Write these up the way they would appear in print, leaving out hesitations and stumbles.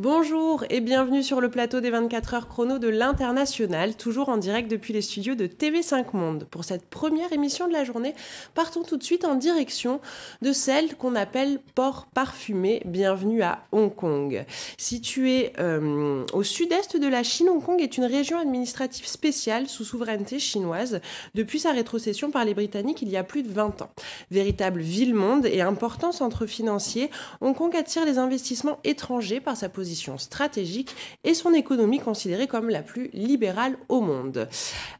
Bonjour et bienvenue sur le plateau des 24 heures chrono de l'International, toujours en direct depuis les studios de TV5 Monde. Pour cette première émission de la journée, partons tout de suite en direction de celle qu'on appelle port parfumé. Bienvenue à Hong Kong. Située au sud-est de la Chine, Hong Kong est une région administrative spéciale sous souveraineté chinoise depuis sa rétrocession par les Britanniques il y a plus de 20 ans. Véritable ville-monde et important centre financier, Hong Kong attire les investissements étrangers par sa position stratégique et son économie considérée comme la plus libérale au monde.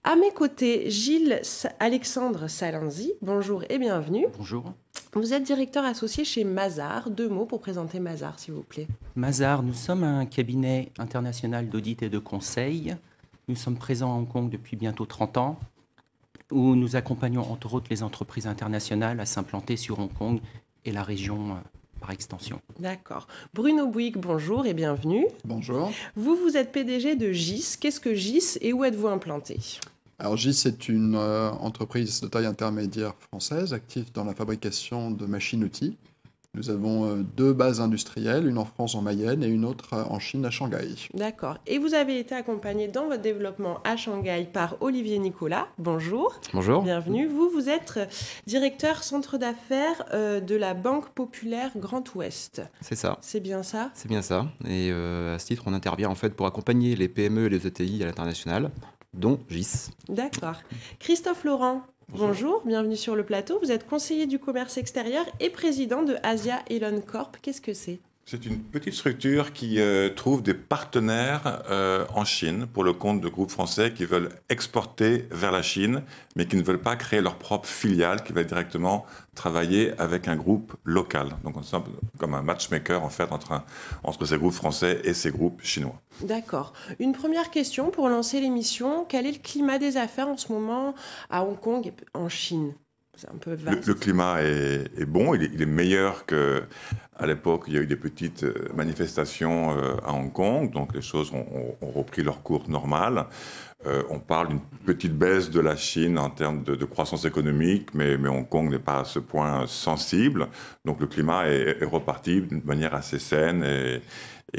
À mes côtés, Gilles Alexandre Salenzi. Bonjour et bienvenue. Bonjour. Vous êtes directeur associé chez Mazars. 2 mots pour présenter Mazars, s'il vous plaît. Mazars, nous sommes un cabinet international d'audit et de conseil. Nous sommes présents à Hong Kong depuis bientôt 30 ans, où nous accompagnons entre autres les entreprises internationales à s'implanter sur Hong Kong et la région par extension. D'accord. Bruno Bouygues, bonjour et bienvenue. Bonjour. Vous êtes PDG de GIS. Qu'est-ce que GIS et où êtes-vous implanté ? Alors GIS est une entreprise de taille intermédiaire française, active dans la fabrication de machines-outils. Nous avons 2 bases industrielles, une en France en Mayenne et une autre en Chine à Shanghai. D'accord. Et vous avez été accompagné dans votre développement à Shanghai par Olivier Nicolas. Bonjour. Bonjour. Bienvenue. Vous êtes directeur centre d'affaires de la Banque Populaire Grand Ouest. C'est ça. C'est bien ça ? C'est bien ça. Et à ce titre, on intervient en fait pour accompagner les PME et les ETI à l'international, dont GIS. D'accord. Christophe Laurent. Bonjour, bienvenue sur le plateau. Vous êtes conseiller du commerce extérieur et président de Asia Elon Corp. Qu'est-ce que c'est ? C'est une petite structure qui trouve des partenaires en Chine pour le compte de groupes français qui veulent exporter vers la Chine, mais qui ne veulent pas créer leur propre filiale, qui va directement travailler avec un groupe local. Donc on est comme un matchmaker en fait entre ces groupes français et ces groupes chinois. D'accord. Une première question pour lancer l'émission. Quel est le climat des affaires en ce moment à Hong Kong et en Chine ? C'est un peu vaste. Le climat est bon, il est meilleur qu'à l'époque, il y a eu des petites manifestations à Hong Kong, donc les choses ont repris leur cours normal. On parle d'une petite baisse de la Chine en termes de croissance économique, mais Hong Kong n'est pas à ce point sensible, donc le climat est reparti d'une manière assez saine et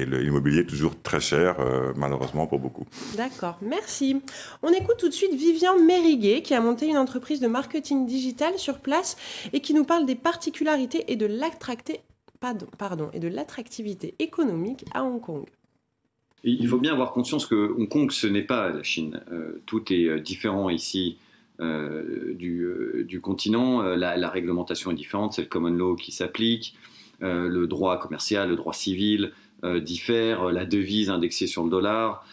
l'immobilier est toujours très cher, malheureusement pour beaucoup. D'accord, merci. On écoute tout de suite Vivian Mériguet, qui a monté une entreprise de marketing digital sur place et qui nous parle des particularités et de l'attractivité économique à Hong Kong. Il faut bien avoir conscience que Hong Kong, ce n'est pas la Chine. Tout est différent ici du continent. La réglementation est différente, c'est le common law qui s'applique. Le droit commercial, le droit civil diffère, la devise indexée sur le dollar,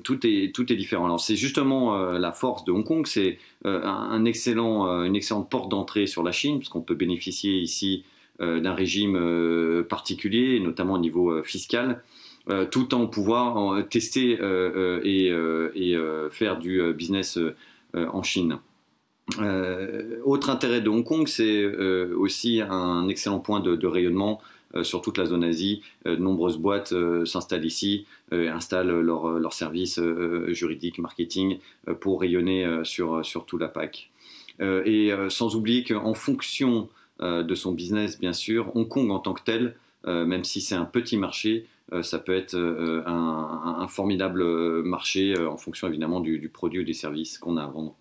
tout est différent. Alors c'est justement la force de Hong Kong, c'est une excellente porte d'entrée sur la Chine, parce qu'on peut bénéficier ici d'un régime particulier, notamment au niveau fiscal, tout en pouvant tester et faire du business en Chine. Autre intérêt de Hong Kong, c'est aussi un excellent point de rayonnement sur toute la zone Asie. De nombreuses boîtes s'installent ici, installent leurs services juridiques, marketing, pour rayonner sur tout la PAC. Et sans oublier qu'en fonction de son business, bien sûr, Hong Kong en tant que tel, même si c'est un petit marché, ça peut être un formidable marché en fonction évidemment du produit ou des services qu'on a à vendre.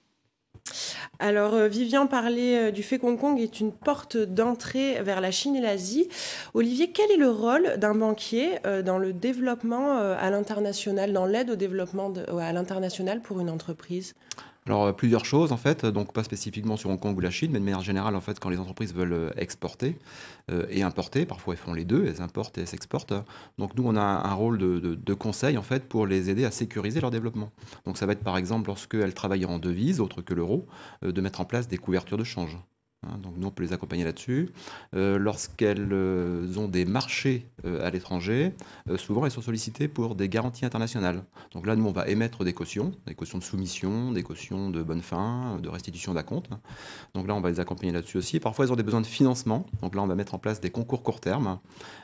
Alors, Vivian parlait du fait qu'Hong Kong est une porte d'entrée vers la Chine et l'Asie. Olivier, quel est le rôle d'un banquier dans le développement à l'international, dans l'aide au développement à l'international pour une entreprise ? Alors plusieurs choses en fait, donc pas spécifiquement sur Hong Kong ou la Chine, mais de manière générale en fait quand les entreprises veulent exporter et importer, parfois elles font les deux, elles importent et elles s'exportent. Donc nous on a un rôle de conseil en fait pour les aider à sécuriser leur développement. Donc ça va être par exemple lorsqu'elles travaillent en devise, autre que l'euro, de mettre en place des couvertures de change. Donc nous, on peut les accompagner là-dessus. Lorsqu'elles ont des marchés à l'étranger, souvent elles sont sollicitées pour des garanties internationales. Donc là, nous, on va émettre des cautions de soumission, des cautions de bonne fin, de restitution d'acompte. Donc là, on va les accompagner là-dessus aussi. Parfois, elles ont des besoins de financement. Donc là, on va mettre en place des concours court terme,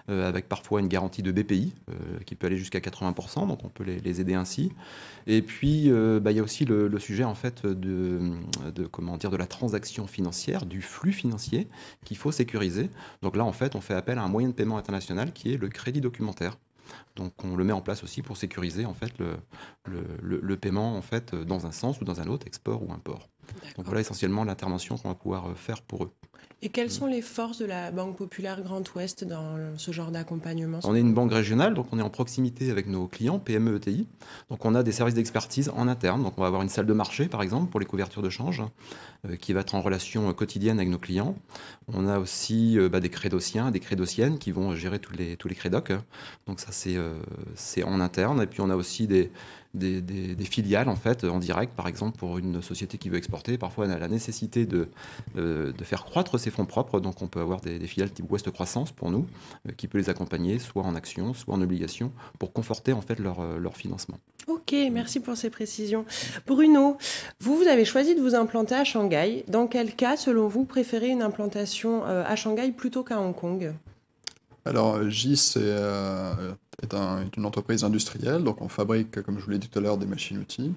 avec parfois une garantie de BPI, qui peut aller jusqu'à 80%. Donc on peut les aider ainsi. Et puis, il y a aussi le sujet en fait de la transaction financière, du flux financier qu'il faut sécuriser. Donc là, en fait, on fait appel à un moyen de paiement international qui est le crédit documentaire. Donc on le met en place aussi pour sécuriser en fait le paiement en fait dans un sens ou dans un autre, export ou import. Donc voilà essentiellement l'intervention qu'on va pouvoir faire pour eux. Et quelles sont les forces de la Banque Populaire Grand Ouest dans ce genre d'accompagnement? On est une banque régionale, donc on est en proximité avec nos clients, PME, ETI. Donc on a des services d'expertise en interne. Donc on va avoir une salle de marché, par exemple, pour les couvertures de change, qui va être en relation quotidienne avec nos clients. On a aussi des crédociens, des crédociennes qui vont gérer tous les crédocs. Donc ça, c'est en interne. Et puis on a aussi des filiales en fait en direct, par exemple pour une société qui veut exporter. Parfois on a la nécessité de faire croître ses fonds propres, donc on peut avoir des filiales type Ouest Croissance pour nous, qui peut les accompagner soit en action, soit en obligation, pour conforter en fait leur financement. Ok, merci pour ces précisions. Bruno, vous avez choisi de vous implanter à Shanghai. Dans quel cas, selon vous, préférez une implantation à Shanghai plutôt qu'à Hong Kong? Alors, GIS est une entreprise industrielle, donc on fabrique, comme je vous l'ai dit tout à l'heure, des machines-outils.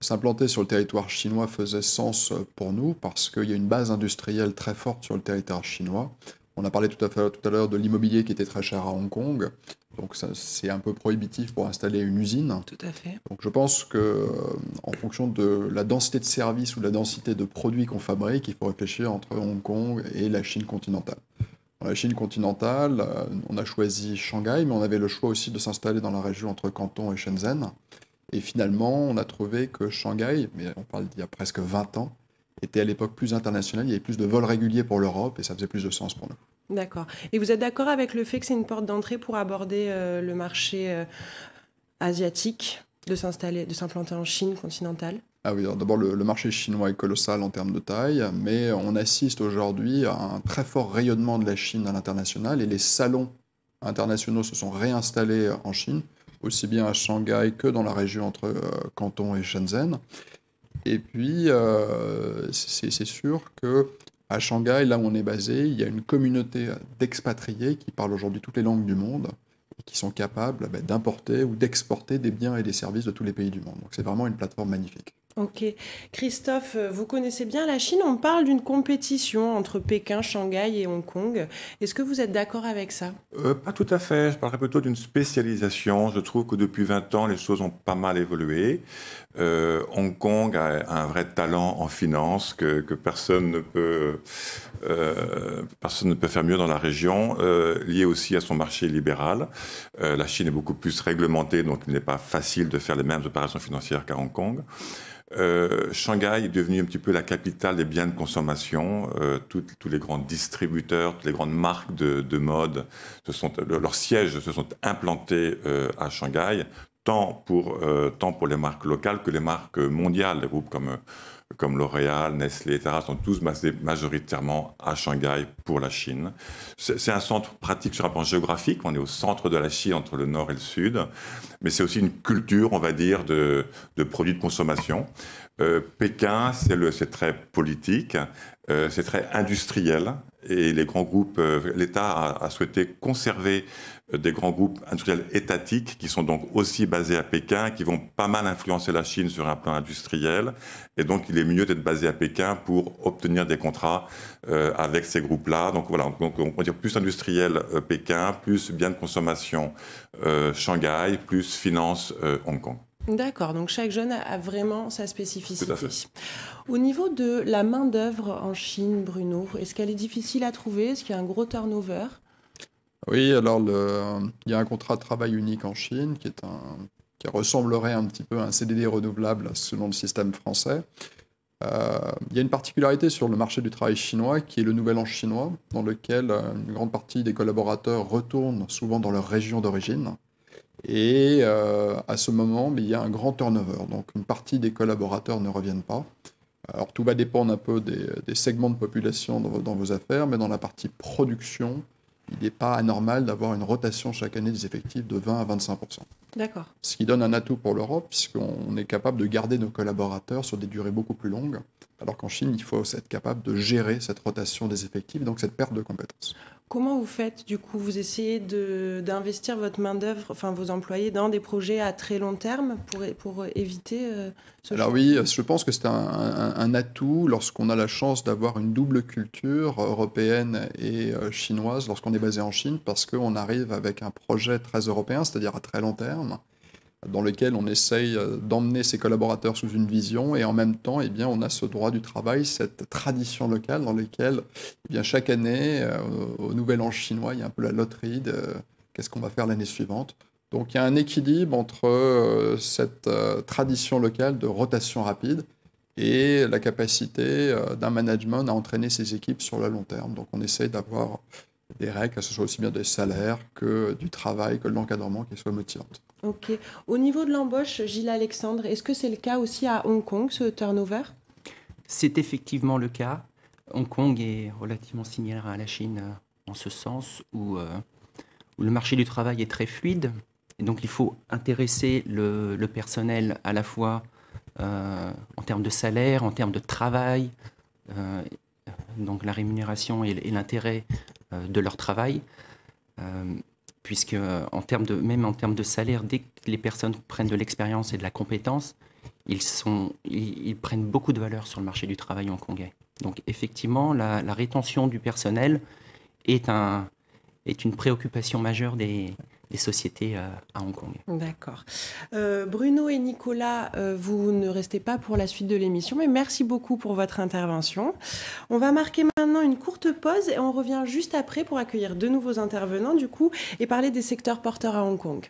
S'implanter sur le territoire chinois faisait sens pour nous parce qu'il y a une base industrielle très forte sur le territoire chinois. On a parlé tout à l'heure de l'immobilier qui était très cher à Hong Kong, donc c'est un peu prohibitif pour installer une usine. Tout à fait. Donc je pense que en fonction de la densité de services ou de la densité de produits qu'on fabrique, il faut réfléchir entre Hong Kong et la Chine continentale. Dans la Chine continentale, on a choisi Shanghai, mais on avait le choix aussi de s'installer dans la région entre Canton et Shenzhen. Et finalement, on a trouvé que Shanghai, mais on parle d'il y a presque 20 ans, était à l'époque plus international, il y avait plus de vols réguliers pour l'Europe et ça faisait plus de sens pour nous. D'accord. Et vous êtes d'accord avec le fait que c'est une porte d'entrée pour aborder le marché asiatique, de s'implanter en Chine continentale? Ah oui, d'abord le marché chinois est colossal en termes de taille, mais on assiste aujourd'hui à un très fort rayonnement de la Chine à l'international et les salons internationaux se sont réinstallés en Chine, aussi bien à Shanghai que dans la région entre Canton et Shenzhen. Et puis, c'est sûr qu'à Shanghai, là où on est basé, il y a une communauté d'expatriés qui parlent aujourd'hui toutes les langues du monde et qui sont capables d'importer ou d'exporter des biens et des services de tous les pays du monde. Donc c'est vraiment une plateforme magnifique. Ok. Christophe, vous connaissez bien la Chine. On parle d'une compétition entre Pékin, Shanghai et Hong Kong. Est-ce que vous êtes d'accord avec ça? Pas tout à fait. Je parlerais plutôt d'une spécialisation. Je trouve que depuis 20 ans, les choses ont pas mal évolué. Hong Kong a un vrai talent en finance que personne ne peut faire mieux dans la région, lié aussi à son marché libéral. La Chine est beaucoup plus réglementée, donc il n'est pas facile de faire les mêmes opérations financières qu'à Hong Kong. Shanghai est devenu un petit peu la capitale des biens de consommation. Tous les grands distributeurs, toutes les grandes marques de mode, leurs sièges se sont implantés à Shanghai, tant pour les marques locales que les marques mondiales. Les groupes comme L'Oréal, Nestlé, etc. sont tous majoritairement à Shanghai pour la Chine. C'est un centre pratique sur un plan géographique. On est au centre de la Chine, entre le nord et le sud. Mais c'est aussi une culture, on va dire, de produits de consommation. Pékin, c'est très politique, c'est très industriel. Et les grands groupes, l'État a souhaité conserver des grands groupes industriels étatiques qui sont donc aussi basés à Pékin, qui vont pas mal influencer la Chine sur un plan industriel. Et donc, il est mieux d'être basé à Pékin pour obtenir des contrats avec ces groupes-là. Donc voilà, donc, on peut dire plus industriel Pékin, plus biens de consommation Shanghai, plus finance Hong Kong. D'accord, donc chaque zone a vraiment sa spécificité. Tout à fait. Au niveau de la main-d'œuvre en Chine, Bruno, est-ce qu'elle est difficile à trouver? Est-ce qu'il y a un gros turnover? Oui, alors il y a un contrat de travail unique en Chine qui ressemblerait un petit peu à un CDD renouvelable selon le système français. Il y a une particularité sur le marché du travail chinois qui est le nouvel an chinois, dans lequel une grande partie des collaborateurs retournent souvent dans leur région d'origine. Et à ce moment, il y a un grand turnover. Donc une partie des collaborateurs ne reviennent pas. Alors tout va dépendre un peu des segments de population dans vos affaires, mais dans la partie production, il n'est pas anormal d'avoir une rotation chaque année des effectifs de 20 à 25%. D'accord. Ce qui donne un atout pour l'Europe, puisqu'on est capable de garder nos collaborateurs sur des durées beaucoup plus longues, alors qu'en Chine, il faut être capable de gérer cette rotation des effectifs, donc cette perte de compétences. Comment vous faites du coup? Vous essayez d'investir votre main-d'œuvre, enfin vos employés, dans des projets à très long terme pour éviter ce Alors choc? oui, je pense que c'est un atout lorsqu'on a la chance d'avoir une double culture européenne et chinoise lorsqu'on est basé en Chine, parce qu'on arrive avec un projet très européen, c'est-à-dire à très long terme, dans lequel on essaye d'emmener ses collaborateurs sous une vision et en même temps, eh bien, on a ce droit du travail, cette tradition locale dans laquelle eh bien, chaque année, au Nouvel An chinois, il y a un peu la loterie de qu'est-ce qu'on va faire l'année suivante. Donc il y a un équilibre entre cette tradition locale de rotation rapide et la capacité d'un management à entraîner ses équipes sur le long terme. Donc on essaye d'avoir des règles, que ce soit aussi bien des salaires que du travail, que de l'encadrement, qui soient motivantes. Ok. Au niveau de l'embauche, Gilles Alexandre, est-ce que c'est le cas aussi à Hong Kong, ce turnover? C'est effectivement le cas. Hong Kong est relativement similaire à la Chine en ce sens où le marché du travail est très fluide. Et donc il faut intéresser le personnel à la fois en termes de salaire, en termes de travail, donc la rémunération et l'intérêt de leur travail. Puisque même en termes de salaire, dès que les personnes prennent de l'expérience et de la compétence, ils prennent beaucoup de valeur sur le marché du travail hongkongais. Donc effectivement, la rétention du personnel est une préoccupation majeure des sociétés à Hong Kong. D'accord. Bruno et Nicolas, vous ne restez pas pour la suite de l'émission, mais merci beaucoup pour votre intervention. On va marquer maintenant une courte pause et on revient juste après pour accueillir de nouveaux intervenants du coup et parler des secteurs porteurs à Hong Kong.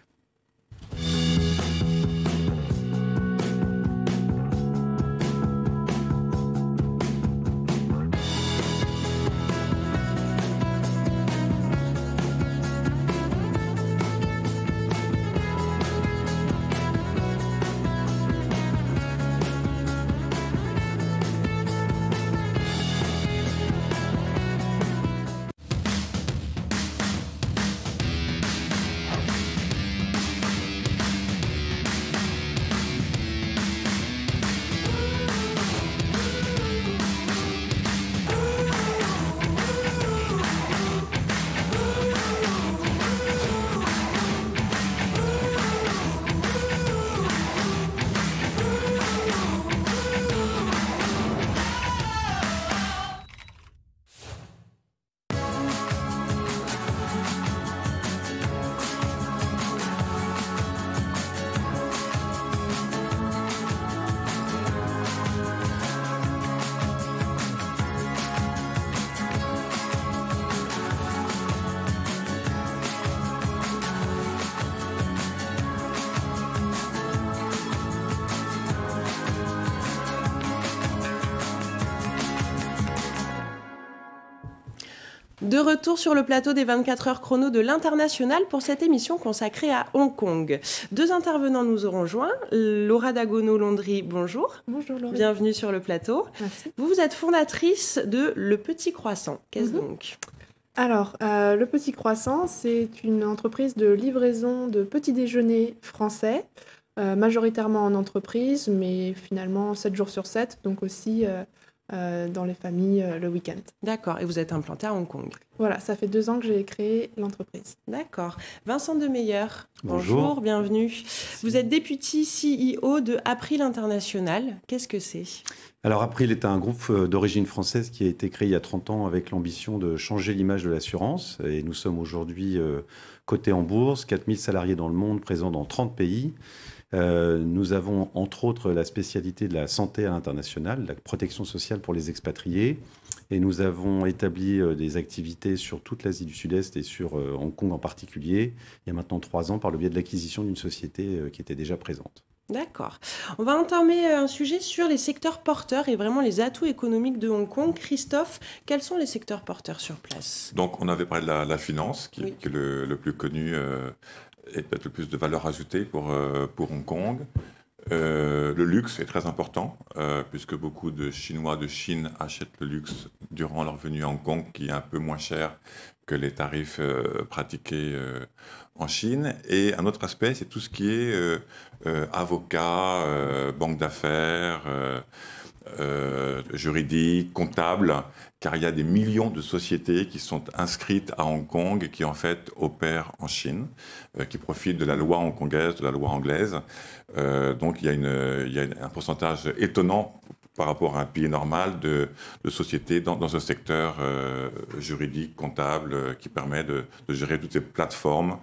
De retour sur le plateau des 24 heures chrono de l'International pour cette émission consacrée à Hong Kong. Deux intervenants nous auront joints. Laura Dagono-Londry, bonjour. Bonjour Laura. Bienvenue sur le plateau. Merci. Vous êtes fondatrice de Le Petit Croissant. Qu'est-ce donc? Alors, Le Petit Croissant, c'est une entreprise de livraison de petits déjeuners français, majoritairement en entreprise, mais finalement 7 jours sur 7, donc aussi dans les familles le week-end. D'accord, et vous êtes implanté à Hong Kong. Voilà, ça fait 2 ans que j'ai créé l'entreprise. D'accord. Vincent Demeyer, bonjour, bienvenue. Vous êtes député CEO de April International. Qu'est-ce que c'est? Alors April est un groupe d'origine française qui a été créé il y a 30 ans avec l'ambition de changer l'image de l'assurance. Et nous sommes aujourd'hui cotés en bourse, 4000 salariés dans le monde, présents dans 30 pays. Nous avons entre autres la spécialité de la santé à l'international, la protection sociale pour les expatriés. Et nous avons établi des activités sur toute l'Asie du Sud-Est et sur Hong Kong en particulier, il y a maintenant 3 ans, par le biais de l'acquisition d'une société qui était déjà présente. D'accord. On va entamer un sujet sur les secteurs porteurs et vraiment les atouts économiques de Hong Kong. Christophe, quels sont les secteurs porteurs sur place? Donc, on avait parlé de la finance, qui est le plus connu et peut-être le plus de valeur ajoutée pour Hong Kong. Le luxe est très important, puisque beaucoup de Chinois de Chine achètent le luxe durant leur venue à Hong Kong, qui est un peu moins cher que les tarifs pratiqués en Chine. Et un autre aspect, c'est tout ce qui est avocat, banque d'affaires, juridiques, comptables, car il y a des millions de sociétés qui sont inscrites à Hong Kong et qui en fait opèrent en Chine, qui profitent de la loi hongkongaise, de la loi anglaise. Donc il y a un pourcentage étonnant par rapport à un pays normal de sociétés dans ce secteur juridique, comptable, qui permet de gérer toutes ces plateformes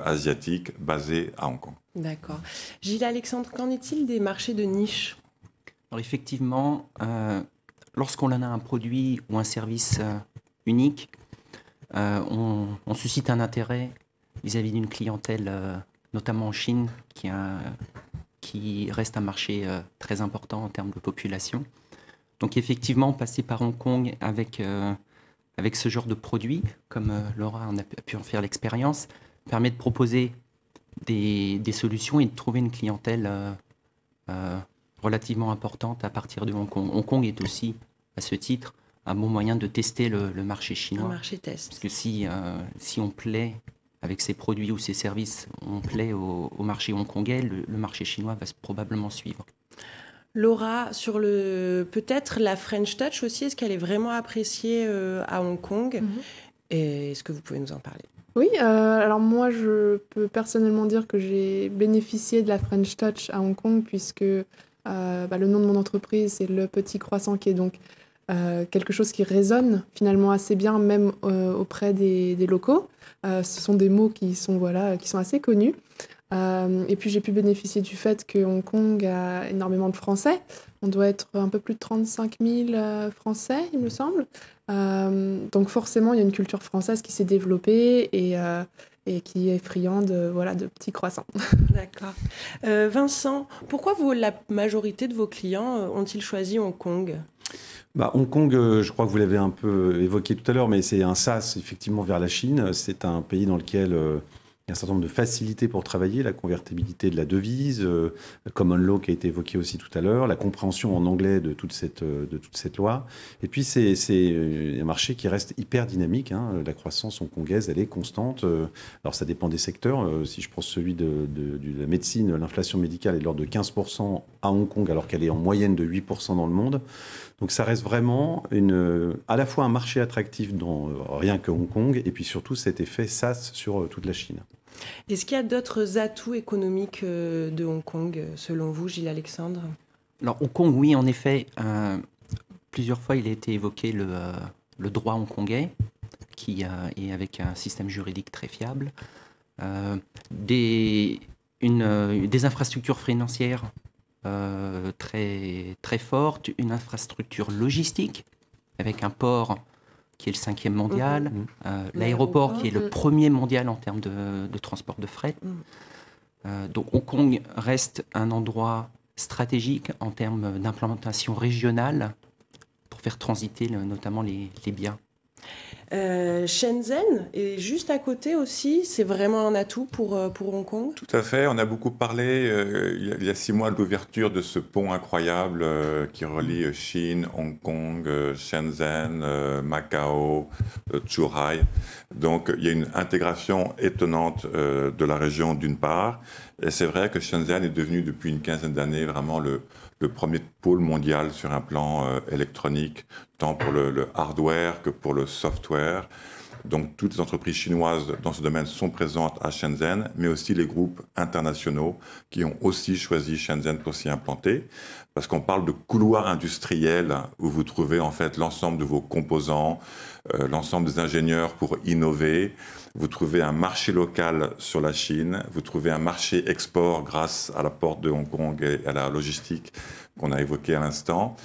asiatiques basées à Hong Kong. D'accord. Gilles Alexandre, qu'en est-il des marchés de niche ? Alors effectivement, lorsqu'on a un produit ou un service unique, on suscite un intérêt vis-à-vis d'une clientèle, notamment en Chine, qui reste un marché très important en termes de population. Donc effectivement, passer par Hong Kong avec ce genre de produit, comme Laura a pu en faire l'expérience, permet de proposer des solutions et de trouver une clientèle relativement importante à partir de Hong Kong. Hong Kong est aussi, à ce titre, un bon moyen de tester le marché chinois. Un marché test. Parce que si on plaît avec ses produits ou ses services, on plaît au marché hongkongais, le marché chinois va probablement suivre. Laura, sur peut-être la French Touch aussi, est-ce qu'elle est vraiment appréciée à Hong Kong ? Et est-ce que vous pouvez nous en parler ? Oui, alors moi je peux personnellement dire que j'ai bénéficié de la French Touch à Hong Kong puisque le nom de mon entreprise c'est Le Petit Croissant, qui est donc quelque chose qui résonne finalement assez bien même auprès des locaux. Ce sont des mots qui sont assez connus. Et puis j'ai pu bénéficier du fait que Hong Kong a énormément de Français. On doit être un peu plus de 35 000 Français, il me semble. Donc forcément, il y a une culture française qui s'est développée et qui est friande de petits croissants. D'accord. Vincent, pourquoi la majorité de vos clients ont-ils choisi Hong Kong ? Hong Kong, je crois que vous l'avez un peu évoqué tout à l'heure, mais c'est un sas effectivement vers la Chine. C'est un pays dans lequel il y a un certain nombre de facilités pour travailler, la convertibilité de la devise, le common law qui a été évoqué aussi tout à l'heure, la compréhension en anglais de toute cette loi. Et puis c'est un marché qui reste hyper dynamique. La croissance hongkongaise, elle est constante. Alors ça dépend des secteurs. Si je prends celui de la médecine, l'inflation médicale est de l'ordre de 15% à Hong Kong, alors qu'elle est en moyenne de 8% dans le monde. Donc ça reste vraiment à la fois un marché attractif dans rien que Hong Kong, et puis surtout cet effet sas sur toute la Chine. Est-ce qu'il y a d'autres atouts économiques de Hong Kong, selon vous, Gilles Alexandre ? Alors Hong Kong, oui, en effet, plusieurs fois il a été évoqué le droit hongkongais, qui est avec un système juridique très fiable, des infrastructures financières très, très forte, une infrastructure logistique avec un port qui est le 5e mondial, l'aéroport qui est le 1er mondial en termes de transport de fret. Donc Hong Kong reste un endroit stratégique en termes d'implémentation régionale pour faire transiter notamment les biens. Shenzhen est juste à côté aussi, c'est vraiment un atout pour Hong Kong ? Tout à fait, on a beaucoup parlé il y a 6 mois de l'ouverture de ce pont incroyable qui relie Chine, Hong Kong, Shenzhen, Macao, Zhuhai. Donc il y a une intégration étonnante de la région d'une part, et c'est vrai que Shenzhen est devenu depuis une quinzaine d'années vraiment le premier pôle mondial sur un plan électronique, tant pour le hardware que pour le software. Donc toutes les entreprises chinoises dans ce domaine sont présentes à Shenzhen, mais aussi les groupes internationaux qui ont aussi choisi Shenzhen pour s'y implanter. Parce qu'on parle de couloir industriel où vous trouvez en fait l'ensemble de vos composants, l'ensemble des ingénieurs pour innover. Vous trouvez un marché local sur la Chine, vous trouvez un marché export grâce à la porte de Hong Kong et à la logistique qu'on a évoquée à l'instant.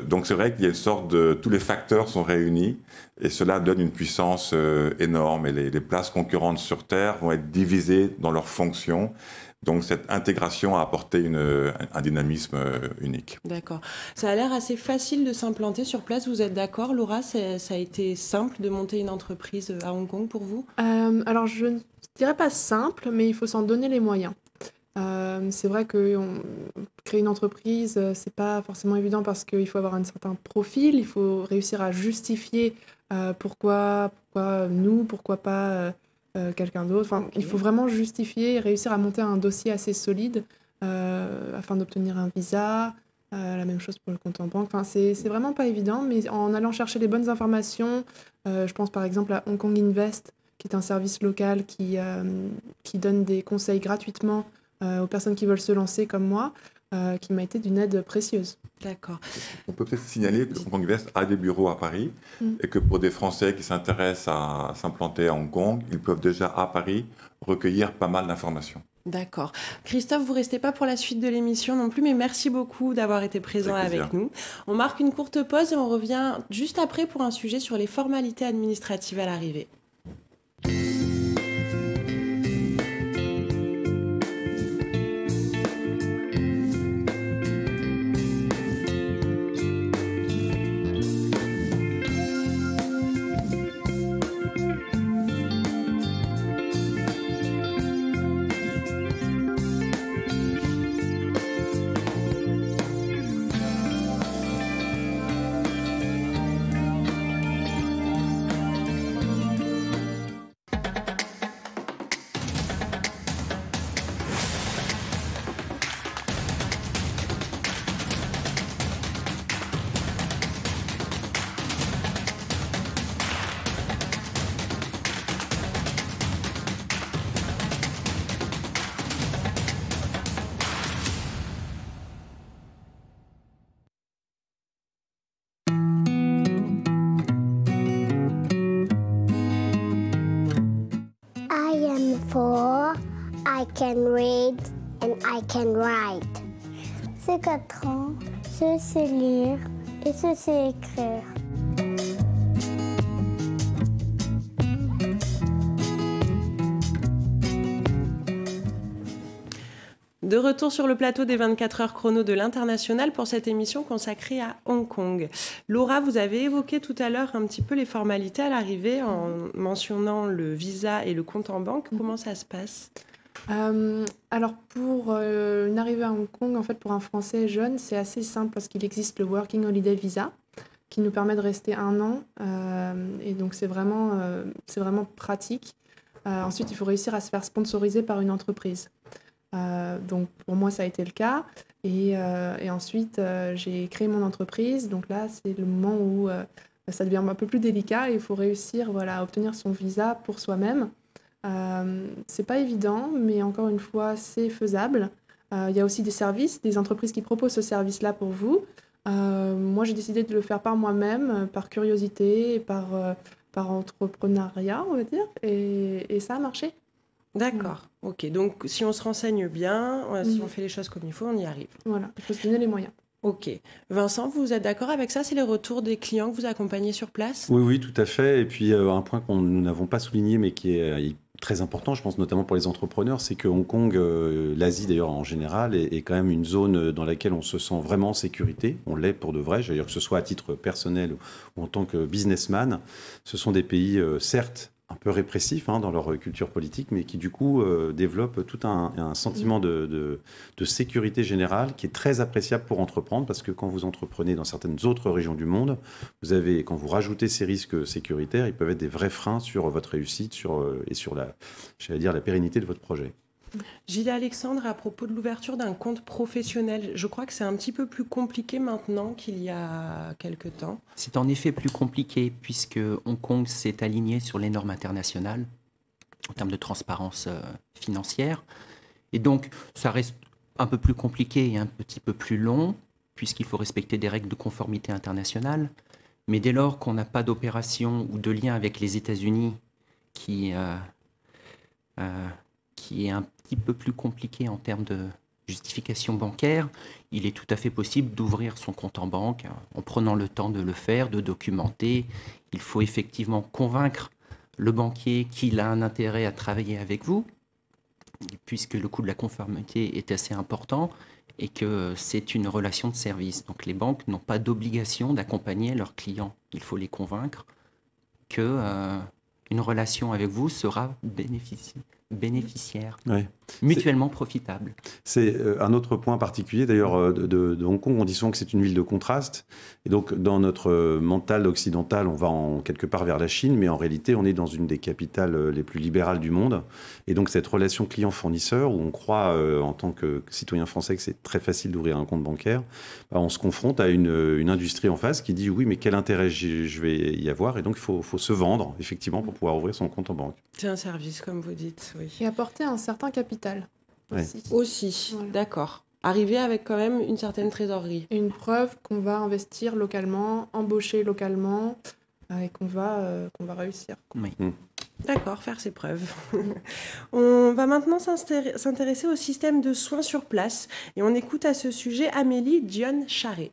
Donc c'est vrai qu'il y a une sorte de... Tous les facteurs sont réunis et cela donne une puissance énorme. Et les places concurrentes sur Terre vont être divisées dans leurs fonctions. Donc cette intégration a apporté un dynamisme unique. D'accord. Ça a l'air assez facile de s'implanter sur place. Vous êtes d'accord, Laura ? Ça a été simple de monter une entreprise à Hong Kong pour vous ? Alors je ne dirais pas simple, mais il faut s'en donner les moyens. C'est vrai que créer une entreprise, c'est pas forcément évident parce qu'il faut avoir un certain profil, il faut réussir à justifier pourquoi nous, pourquoi pas quelqu'un d'autre. Enfin, il faut vraiment justifier et réussir à monter un dossier assez solide afin d'obtenir un visa, La même chose pour le compte en banque. Enfin, c'est vraiment pas évident, mais en allant chercher les bonnes informations, je pense par exemple à Hong Kong Invest, qui est un service local qui donne des conseils gratuitement aux personnes qui veulent se lancer comme moi, qui m'a été d'une aide précieuse. D'accord. On peut peut-être signaler que Hong Kong Invest a des bureaux à Paris et que pour des Français qui s'intéressent à s'implanter à Hong Kong, ils peuvent déjà à Paris recueillir pas mal d'informations. D'accord. Christophe, vous restez pas pour la suite de l'émission non plus, mais merci beaucoup d'avoir été présent avec nous. On marque une courte pause et on revient juste après pour un sujet sur les formalités administratives à l'arrivée. I can read and I can write. C'est 4 ans, je sais lire et je sais écrire. De retour sur le plateau des 24 heures chrono de l'International pour cette émission consacrée à Hong Kong. Laura, vous avez évoqué tout à l'heure un petit peu les formalités à l'arrivée en mentionnant le visa et le compte en banque. Comment ça se passe ? Alors pour une arrivée à Hong Kong, en fait pour un Français jeune, c'est assez simple parce qu'il existe le Working Holiday Visa qui nous permet de rester 1 an et donc c'est vraiment pratique. Ensuite, il faut réussir à se faire sponsoriser par une entreprise. Donc pour moi, ça a été le cas et ensuite j'ai créé mon entreprise. Donc là, c'est le moment où ça devient un peu plus délicat et il faut réussir à obtenir son visa pour soi-même. C'est pas évident, mais encore une fois, c'est faisable. Il y a aussi des services, des entreprises qui proposent ce service-là pour vous. Moi, j'ai décidé de le faire par moi-même, par curiosité, et par entrepreneuriat, on va dire, et ça a marché. D'accord, ok. Donc, si on se renseigne bien, si on fait les choses comme il faut, on y arrive. Voilà, il faut se donner les moyens. Ok. Vincent, vous êtes d'accord avec ça ? C'est les retours des clients que vous accompagnez sur place ? Oui, tout à fait. Et puis, un point que nous n'avons pas souligné, mais qui est très important, je pense notamment pour les entrepreneurs, c'est que Hong Kong, l'Asie d'ailleurs en général, est quand même une zone dans laquelle on se sent vraiment en sécurité. On l'est pour de vrai, j'allais dire que ce soit à titre personnel ou en tant que businessman. Ce sont des pays, certes, un peu répressifs dans leur culture politique, mais qui du coup développent tout un sentiment de sécurité générale qui est très appréciable pour entreprendre, parce que quand vous entreprenez dans certaines autres régions du monde, quand vous rajoutez ces risques sécuritaires, ils peuvent être des vrais freins sur votre réussite et sur la pérennité de votre projet. Gilles Alexandre, à propos de l'ouverture d'un compte professionnel, je crois que c'est un petit peu plus compliqué maintenant qu'il y a quelque temps. C'est en effet plus compliqué puisque Hong Kong s'est aligné sur les normes internationales en termes de transparence financière. Et donc, ça reste un peu plus compliqué et un petit peu plus long puisqu'il faut respecter des règles de conformité internationale. Mais dès lors qu'on n'a pas d'opération ou de lien avec les États-Unis qui est un petit peu plus compliqué en termes de justification bancaire, il est tout à fait possible d'ouvrir son compte en banque en prenant le temps de le faire, de documenter. Il faut effectivement convaincre le banquier qu'il a un intérêt à travailler avec vous, puisque le coût de la conformité est assez important et que c'est une relation de service. Donc les banques n'ont pas d'obligation d'accompagner leurs clients. Il faut les convaincre que une relation avec vous sera bénéficiaires, Ouais. mutuellement profitables. C'est un autre point particulier d'ailleurs de Hong Kong. On dit souvent que c'est une ville de contraste. Et donc dans notre mental occidental, on va quelque part vers la Chine, mais en réalité, on est dans une des capitales les plus libérales du monde. Et donc cette relation client-fournisseur, où on croit en tant que citoyen français que c'est très facile d'ouvrir un compte bancaire, on se confronte à une industrie en face qui dit oui, mais quel intérêt je vais y avoir? Et donc il faut se vendre effectivement pour pouvoir ouvrir son compte en banque. C'est un service, comme vous dites, oui. Et apporter un certain capital aussi. Aussi, Voilà. D'accord. Arriver avec quand même une certaine trésorerie. Et une preuve qu'on va investir localement, embaucher localement et qu'on va réussir. Oui. D'accord, faire ses preuves. On va maintenant s'intéresser au système de soins sur place et on écoute à ce sujet Amélie Dion-Charret.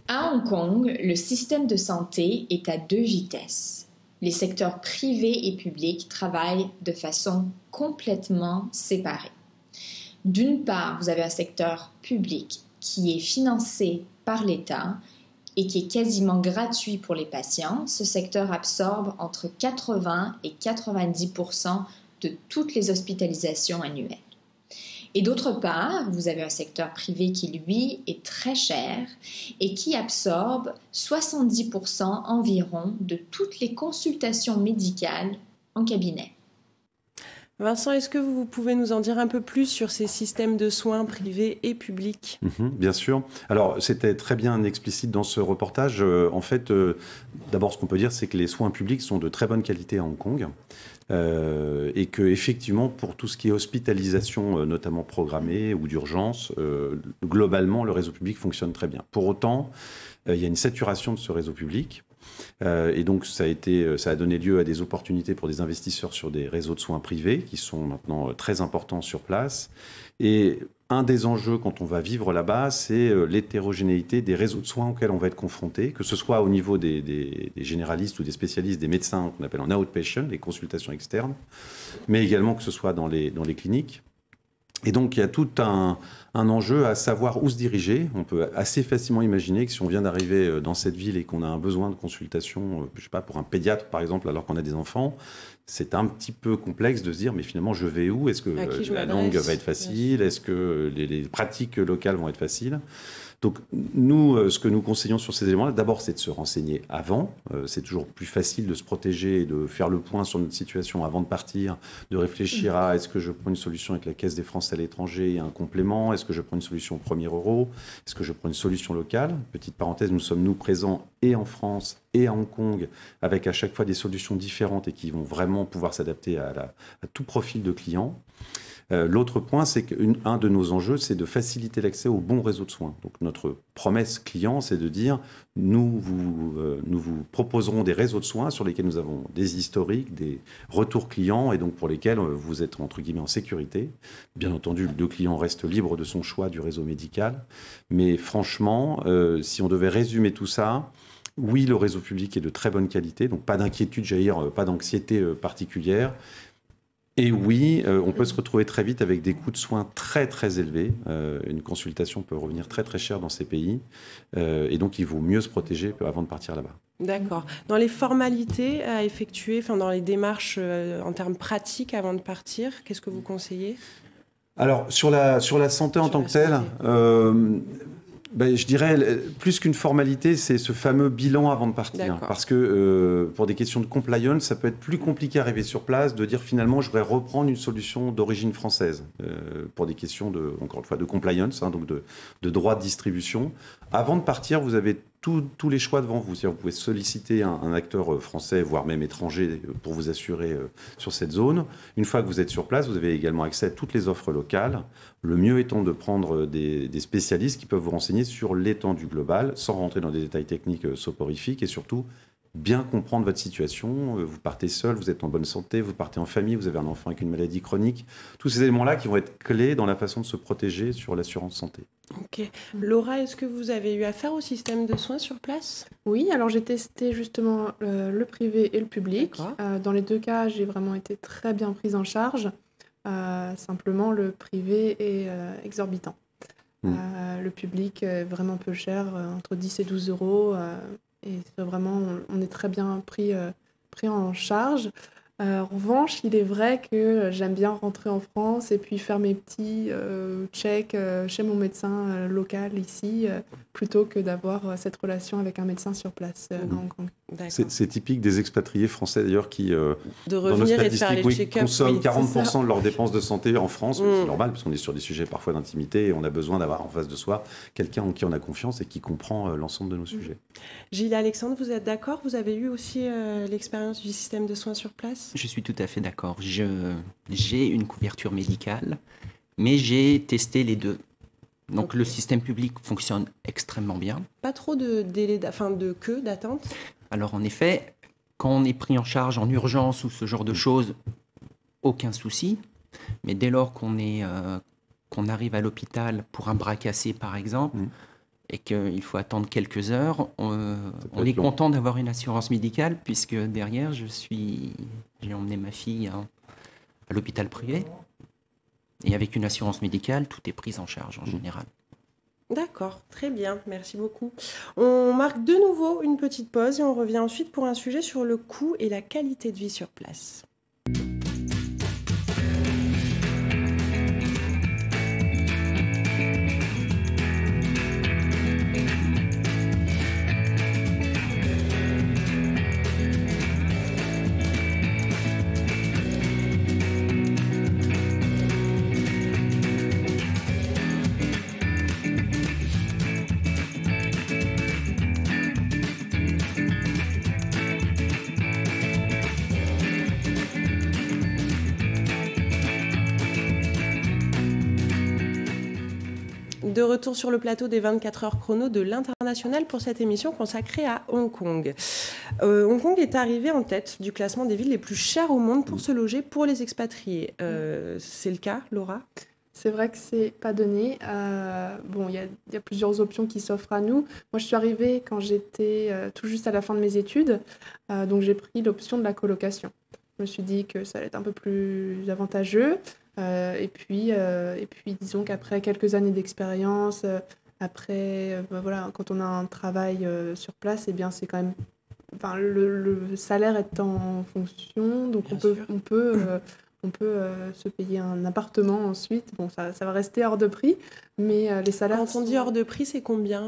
À Hong Kong, le système de santé est à 2 vitesses. Les secteurs privés et publics travaillent de façon complètement séparée. D'une part, vous avez un secteur public qui est financé par l'État et qui est quasiment gratuit pour les patients. Ce secteur absorbe entre 80 et 90% de toutes les hospitalisations annuelles. Et d'autre part, vous avez un secteur privé qui, lui, est très cher et qui absorbe 70% environ de toutes les consultations médicales en cabinet. Vincent, est-ce que vous pouvez nous en dire un peu plus sur ces systèmes de soins privés et publics ? Bien sûr. Alors, c'était très bien explicite dans ce reportage. En fait, d'abord, ce qu'on peut dire, c'est que les soins publics sont de très bonne qualité à Hong Kong. Et que effectivement, pour tout ce qui est hospitalisation, notamment programmée ou d'urgence, globalement, le réseau public fonctionne très bien. Pour autant, il y a une saturation de ce réseau public. Et donc, ça a donné lieu à des opportunités pour des investisseurs sur des réseaux de soins privés qui sont maintenant très importants sur place. Et un des enjeux quand on va vivre là-bas, c'est l'hétérogénéité des réseaux de soins auxquels on va être confronté, que ce soit au niveau des généralistes ou des spécialistes, des médecins qu'on appelle en outpatient, les consultations externes, mais également que ce soit dans les cliniques. Et donc, il y a tout un enjeu à savoir où se diriger. On peut assez facilement imaginer que si on vient d'arriver dans cette ville et qu'on a un besoin de consultation, je sais pas, pour un pédiatre, par exemple, alors qu'on a des enfants, c'est un petit peu complexe de se dire, mais finalement, je vais où? Est-ce que la langue va être facile? Est-ce que les pratiques locales vont être faciles? Donc, nous, ce que nous conseillons sur ces éléments-là, d'abord, c'est de se renseigner avant. C'est toujours plus facile de se protéger et de faire le point sur notre situation avant de partir, de réfléchir à est-ce que je prends une solution avec la Caisse des Français à l'étranger et un complément? Est-ce que je prends une solution au premier euro? Est-ce que je prends une solution locale? Petite parenthèse, nous sommes, nous, présents et en France et à Hong Kong, avec à chaque fois des solutions différentes et qui vont vraiment pouvoir s'adapter à tout profil de client. L'autre point, c'est qu'un de nos enjeux, c'est de faciliter l'accès au bon réseau de soins. Donc notre promesse client, c'est de dire, nous vous proposerons des réseaux de soins sur lesquels nous avons des historiques, des retours clients, et donc pour lesquels vous êtes, entre guillemets, en sécurité. Bien entendu, le client reste libre de son choix du réseau médical. Mais franchement, si on devait résumer tout ça, oui, le réseau public est de très bonne qualité, donc pas d'inquiétude, pas d'anxiété particulière. Et oui, on peut se retrouver très vite avec des coûts de soins très très élevés. Une consultation peut revenir très très cher dans ces pays. Et donc, il vaut mieux se protéger avant de partir là-bas. D'accord. Dans les formalités à effectuer, dans les démarches en termes pratiques avant de partir, qu'est-ce que vous conseillez ? Alors, sur la santé en tant que telle, je dirais, plus qu'une formalité, c'est ce fameux bilan avant de partir. D'accord. Parce que pour des questions de compliance, ça peut être plus compliqué à arriver sur place, de dire finalement, je voudrais reprendre une solution d'origine française. Pour des questions, encore une fois, de compliance, donc de droit de distribution. Avant de partir, vous avez tous les choix devant vous. C'est-à-dire, vous pouvez solliciter un acteur français, voire même étranger, pour vous assurer sur cette zone. Une fois que vous êtes sur place, vous avez également accès à toutes les offres locales. Le mieux étant de prendre des spécialistes qui peuvent vous renseigner sur l'étendue globale, sans rentrer dans des détails techniques soporifiques, et surtout bien comprendre votre situation. Vous partez seul, vous êtes en bonne santé, vous partez en famille, vous avez un enfant avec une maladie chronique. Tous ces éléments-là qui vont être clés dans la façon de se protéger sur l'assurance santé. Ok. Laura, est-ce que vous avez eu affaire au système de soins sur place ? Oui, alors j'ai testé justement le privé et le public. Dans les deux cas, j'ai vraiment été très bien prise en charge. Simplement, le privé est exorbitant. Le public est vraiment peu cher, entre 10 et 12 euros. Et vraiment, on est très bien pris en charge. En revanche, il est vrai que j'aime bien rentrer en France et puis faire mes petits checks chez mon médecin local ici, plutôt que d'avoir cette relation avec un médecin sur place à Hong Kong. C'est typique des expatriés français d'ailleurs qui, de dans nos revenir et de faire les statistiques, check-ups. consomment Oui, 40% de leurs dépenses de santé en France. Mais c'est normal parce qu'on est sur des sujets parfois d'intimité et on a besoin d'avoir en face de soi quelqu'un en qui on a confiance et qui comprend l'ensemble de nos sujets. Gilles Alexandre, vous êtes d'accord? Vous avez eu aussi l'expérience du système de soins sur place? Je suis tout à fait d'accord. J'ai une couverture médicale, mais j'ai testé les deux. Donc le système public fonctionne extrêmement bien. Pas trop de délai, de queue d'attente? Alors en effet, quand on est pris en charge en urgence ou ce genre de choses, aucun souci. Mais dès lors qu'on arrive à l'hôpital pour un bras cassé par exemple, et qu'il faut attendre quelques heures, on est content d'avoir une assurance médicale puisque derrière j'ai emmené ma fille à l'hôpital privé. Et avec une assurance médicale, tout est pris en charge en général. D'accord, très bien, merci beaucoup. On marque de nouveau une petite pause et on revient ensuite pour un sujet sur le coût et la qualité de vie sur place. De retour sur le plateau des 24 heures chrono de l'International pour cette émission consacrée à Hong Kong. Hong Kong est arrivé en tête du classement des villes les plus chères au monde pour se loger pour les expatriés. C'est le cas, Laura? C'est vrai que c'est pas donné. Bon, il y a plusieurs options qui s'offrent à nous. Moi, je suis arrivée quand j'étais tout juste à la fin de mes études, donc j'ai pris l'option de la colocation. Je me suis dit que ça allait être un peu plus avantageux. Et puis, disons qu'après quelques années d'expérience, voilà, quand on a un travail sur place, eh bien, c'est quand même, le salaire est en fonction, donc on peut se payer un appartement ensuite. Bon, ça va rester hors de prix, mais les salaires. Quand on dit hors de prix, c'est combien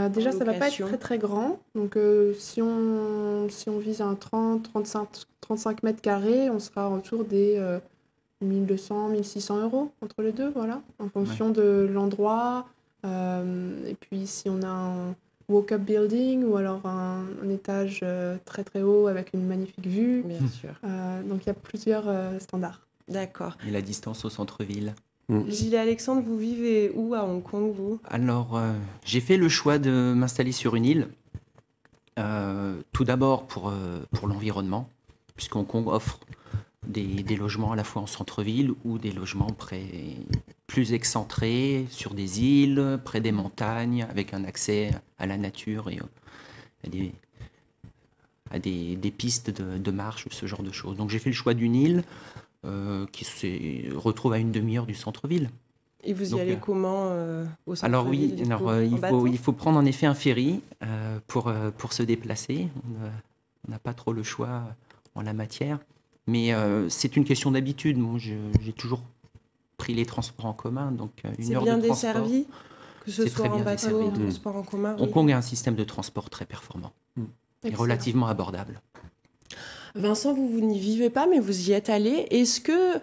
déjà, ça ne va pas être très très grand. Donc, si on vise un 35 mètres carrés, on sera autour des 1200, 1600 euros entre les deux, voilà, en fonction de l'endroit. Et puis, si on a un walk-up building ou alors un étage très très haut avec une magnifique vue. Bien sûr. Donc, il y a plusieurs standards. D'accord. Et la distance au centre-ville. Gilles et Alexandre, vous vivez où à Hong Kong, vous? Alors, j'ai fait le choix de m'installer sur une île. Tout d'abord pour l'environnement, puisqu'Hong Kong offre des logements à la fois en centre-ville ou des logements plus excentrés, sur des îles, près des montagnes, avec un accès à la nature et à des pistes de marche ou ce genre de choses. Donc j'ai fait le choix d'une île qui se retrouve à une demi-heure du centre-ville. Et vous y allez comment au centre-ville? Alors oui, il faut prendre en effet un ferry pour se déplacer. On n'a pas trop le choix en la matière. Mais c'est une question d'habitude. Moi, j'ai toujours pris les transports en commun, donc une heure de transport. C'est bien desservi, que ce soit en bateau ou en transport en commun. Hong Kong a un système de transport très performant et relativement abordable. Vincent, vous n'y vivez pas, mais vous y êtes allé. Est-ce que,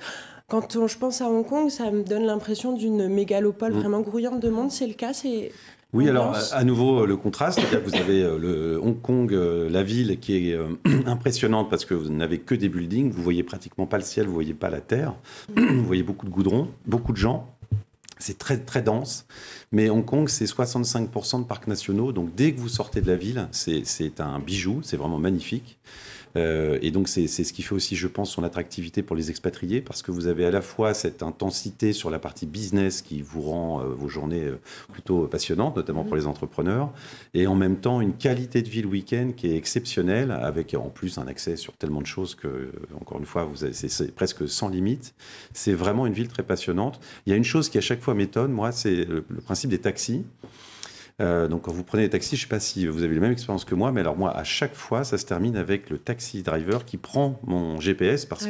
quand je pense à Hong Kong, ça me donne l'impression d'une mégalopole vraiment grouillante de monde? C'est le cas? Oui, alors à nouveau le contraste, vous avez le Hong Kong, la ville qui est impressionnante parce que vous n'avez que des buildings, vous voyez pratiquement pas le ciel, vous voyez pas la terre, vous voyez beaucoup de goudron, beaucoup de gens, c'est très très dense, mais Hong Kong c'est 65% de parcs nationaux, donc dès que vous sortez de la ville, c'est un bijou, c'est vraiment magnifique. Et donc c'est ce qui fait aussi, je pense, son attractivité pour les expatriés, parce que vous avez à la fois cette intensité sur la partie business qui vous rend vos journées plutôt passionnantes, notamment pour les entrepreneurs, et en même temps une qualité de vie le week-end qui est exceptionnelle, avec en plus un accès sur tellement de choses que, encore une fois, c'est presque sans limite. C'est vraiment une ville très passionnante. Il y a une chose qui à chaque fois m'étonne, moi, c'est le principe des taxis. Donc quand vous prenez les taxis, je ne sais pas si vous avez la même expérience que moi, mais alors moi, à chaque fois, ça se termine avec le taxi driver qui prend mon GPS parce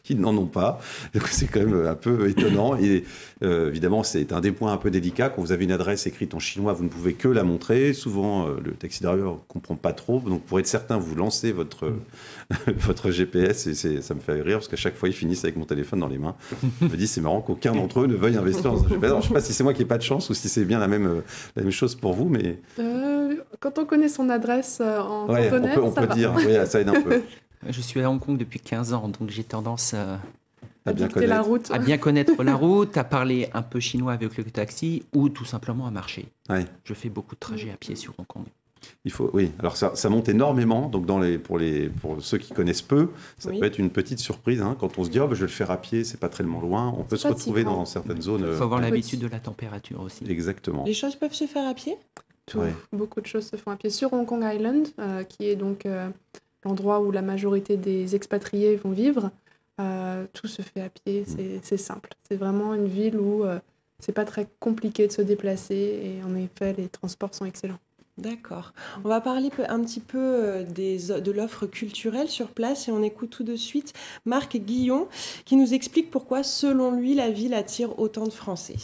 qu'ils n'en ont pas. Donc c'est quand même un peu étonnant. Et évidemment, c'est un des points un peu délicats. Quand vous avez une adresse écrite en chinois, vous ne pouvez que la montrer. Souvent, le taxi driver ne comprend pas trop. Donc pour être certain, vous lancez votre GPS et ça me fait rire parce qu'à chaque fois, ils finissent avec mon téléphone dans les mains. Je me dis, c'est marrant qu'aucun d'entre eux ne veuille investir dans un GPS. Alors, je ne sais pas si c'est moi qui n'ai pas de chance ou si c'est bien la même chose pour vous, mais... Quand on connaît son adresse en ouais, cantonais, on peut dire, oui, ça aide un peu. Je suis à Hong Kong depuis 15 ans, donc j'ai tendance à bien connaître la route. À bien connaître la route, à parler un peu chinois avec le taxi ou tout simplement à marcher. Ouais. Je fais beaucoup de trajets à pied sur Hong Kong. Oui, alors ça monte énormément, donc pour ceux qui connaissent peu, ça peut être une petite surprise, hein, quand on se dit je vais le faire à pied, c'est pas tellement loin, on peut se retrouver dans certaines zones. Il faut avoir l'habitude de la température aussi. Exactement. Les choses peuvent se faire à pied ? Beaucoup de choses se font à pied sur Hong Kong Island, qui est donc l'endroit où la majorité des expatriés vont vivre. Tout se fait à pied, c'est simple. C'est vraiment une ville où c'est pas très compliqué de se déplacer et en effet les transports sont excellents. D'accord. On va parler un petit peu de l'offre culturelle sur place et on écoute tout de suite Marc Guillon qui nous explique pourquoi, selon lui, la ville attire autant de Français.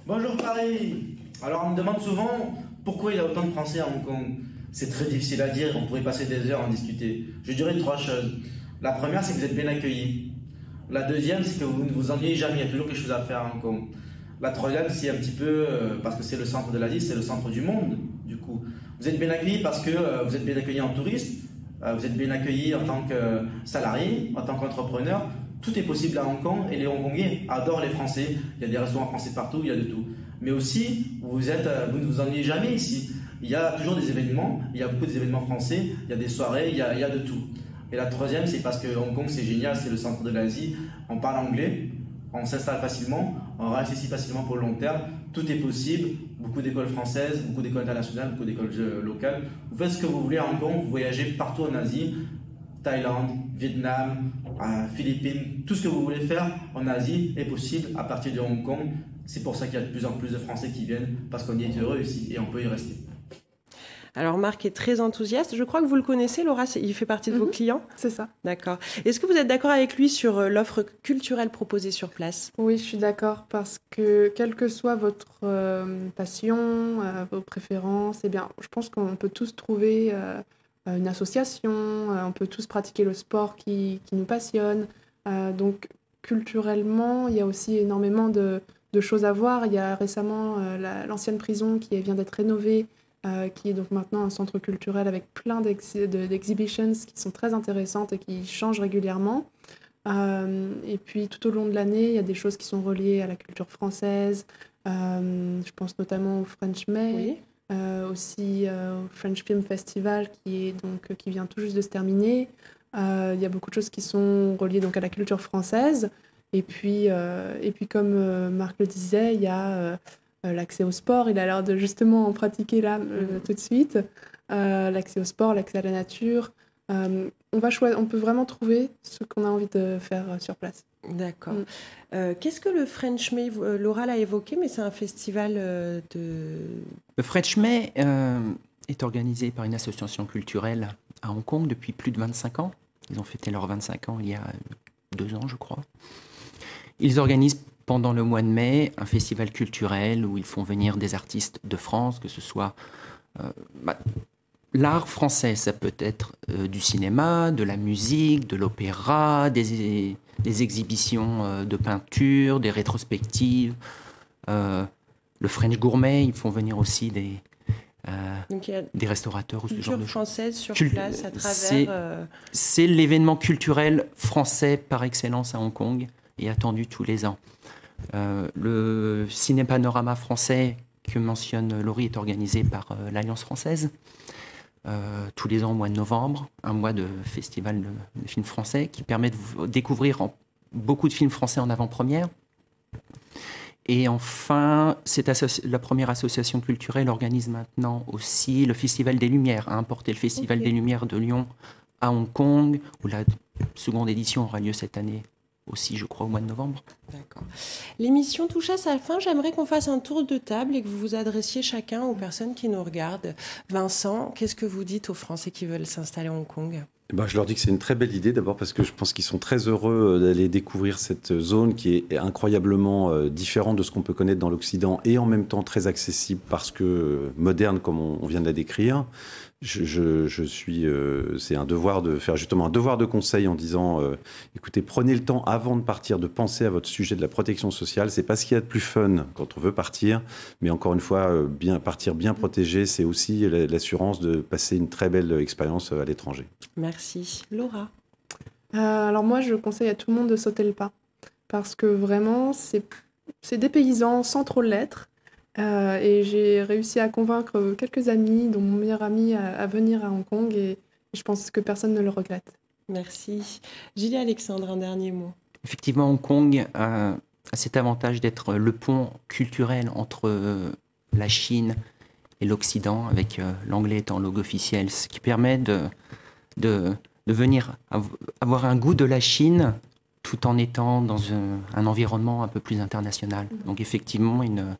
Bonjour Paris. Alors on me demande souvent pourquoi il y a autant de Français à Hong Kong. C'est très difficile à dire, on pourrait passer des heures à en discuter. Je dirais 3 choses. La première, c'est que vous êtes bien accueillis. La deuxième, c'est que vous ne vous ennuyez jamais, il y a toujours quelque chose à faire à Hong Kong. La troisième, c'est un petit peu, parce que c'est le centre de l'Asie, c'est le centre du monde, du coup. Vous êtes bien accueillis parce que vous êtes bien accueillis en touriste, vous êtes bien accueillis en tant que salarié, en tant qu'entrepreneur. Tout est possible à Hong Kong et les Hongkongais adorent les Français. Il y a des restaurants français partout, il y a de tout. Mais aussi, vous ne vous ennuyez jamais ici. Il y a toujours des événements, il y a beaucoup d'événements français, il y a des soirées, il y a de tout. Et la troisième, c'est parce que Hong Kong, c'est génial, c'est le centre de l'Asie. On parle anglais, on s'installe facilement, on reste ici facilement pour le long terme. Tout est possible. Beaucoup d'écoles françaises, beaucoup d'écoles internationales, beaucoup d'écoles locales. Vous faites ce que vous voulez à Hong Kong, vous voyagez partout en Asie, Thaïlande, Vietnam, Philippines. Tout ce que vous voulez faire en Asie est possible à partir de Hong Kong. C'est pour ça qu'il y a de plus en plus de Français qui viennent, parce qu'on y est heureux ici et on peut y rester. Alors Marc est très enthousiaste. Je crois que vous le connaissez, Laura, il fait partie de vos clients. C'est ça. D'accord. Est-ce que vous êtes d'accord avec lui sur l'offre culturelle proposée sur place ? Oui, je suis d'accord parce que quelle que soit votre passion, vos préférences, eh bien, je pense qu'on peut tous trouver une association, on peut tous pratiquer le sport qui nous passionne. Donc culturellement, il y a aussi énormément de choses à voir. Il y a récemment l'ancienne prison qui vient d'être rénovée, qui est donc maintenant un centre culturel avec plein d'exhibitions qui sont très intéressantes et qui changent régulièrement. Et puis tout au long de l'année, il y a des choses qui sont reliées à la culture française. Je pense notamment au French May, aussi au French Film Festival qui vient tout juste de se terminer. Il y a beaucoup de choses qui sont reliées donc à la culture française. Et puis comme Marc le disait, il y a l'accès au sport. Il a l'air de justement en pratiquer là tout de suite. L'accès au sport, l'accès à la nature. On peut vraiment trouver ce qu'on a envie de faire sur place. D'accord. Qu'est-ce que le French May ? Laura l'a évoqué, mais c'est un festival Le French May est organisé par une association culturelle à Hong Kong depuis plus de 25 ans. Ils ont fêté leurs 25 ans il y a 2 ans, je crois. Ils organisent pendant le mois de mai un festival culturel où ils font venir des artistes de France, que ce soit... l'art français, ça peut être du cinéma, de la musique, de l'opéra, des exhibitions de peinture, des rétrospectives. Le French Gourmet, ils font venir aussi des restaurateurs ou ce genre de choses. Française sur place à travers... C'est l'événement culturel français par excellence à Hong Kong et attendu tous les ans. Le Ciné-Panorama français que mentionne Laurie est organisé par l'Alliance française. Tous les ans au mois de novembre, un mois de festival de films français qui permet de découvrir beaucoup de films français en avant-première. Et enfin, la première association culturelle organise maintenant aussi le Festival des Lumières, a importé le Festival des Lumières de Lyon à Hong Kong, où la seconde édition aura lieu cette année aussi, je crois, au mois de novembre. D'accord. L'émission touche à sa fin. J'aimerais qu'on fasse un tour de table et que vous vous adressiez chacun aux personnes qui nous regardent. Vincent, qu'est-ce que vous dites aux Français qui veulent s'installer à Hong Kong ? Je leur dis que c'est une très belle idée, d'abord parce que je pense qu'ils sont très heureux d'aller découvrir cette zone qui est incroyablement différente de ce qu'on peut connaître dans l'Occident et en même temps très accessible parce que moderne comme on vient de la décrire. C'est un devoir de faire justement un devoir de conseil en disant écoutez, prenez le temps avant de partir de penser à votre sujet de la protection sociale. C'est pas ce qu'il y a de plus fun quand on veut partir, mais encore une fois, partir bien protégé, c'est aussi l'assurance de passer une très belle expérience à l'étranger. Merci. Laura. Alors moi, je conseille à tout le monde de sauter le pas parce que vraiment, c'est dépaysant sans trop l'être. Et j'ai réussi à convaincre quelques amis, dont mon meilleur ami, à venir à Hong Kong et je pense que personne ne le regrette. Merci. Julie Alexandre, un dernier mot. Effectivement, Hong Kong a cet avantage d'être le pont culturel entre la Chine et l'Occident, avec l'anglais étant langue officielle, ce qui permet de venir avoir un goût de la Chine tout en étant dans un environnement un peu plus international. Donc effectivement, une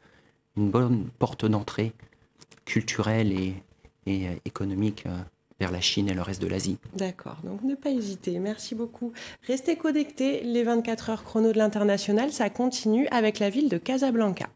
bonne porte d'entrée culturelle et économique vers la Chine et le reste de l'Asie. D'accord, donc ne pas hésiter. Merci beaucoup. Restez connectés, les 24 heures chrono de l'international, ça continue avec la ville de Casablanca.